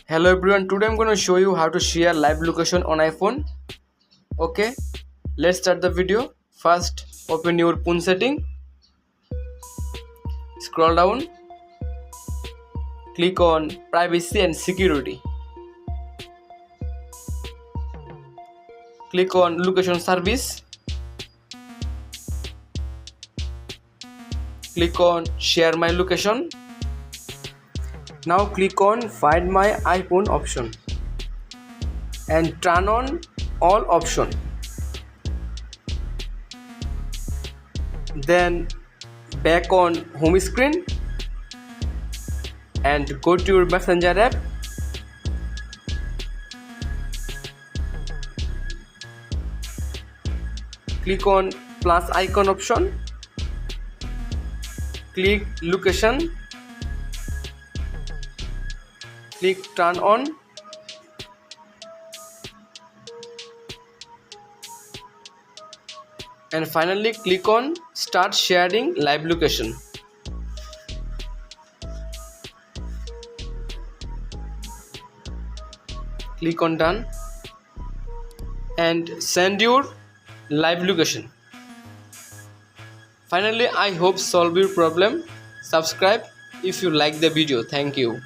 Hello everyone, today I'm going to show you how to share live location on iPhone. Okay, let's start the video. First, open your phone setting, scroll down, click on privacy and security, click on location service, click on share my location. Now click on find my iPhone option and turn on all option. Then back on home screen and go to your messenger app. Click on plus icon option, click location, click turn on, and finally click on start sharing live location. Click on done and send your live location. Finally, I hope solve your problem. Subscribe if you like the video. Thank you.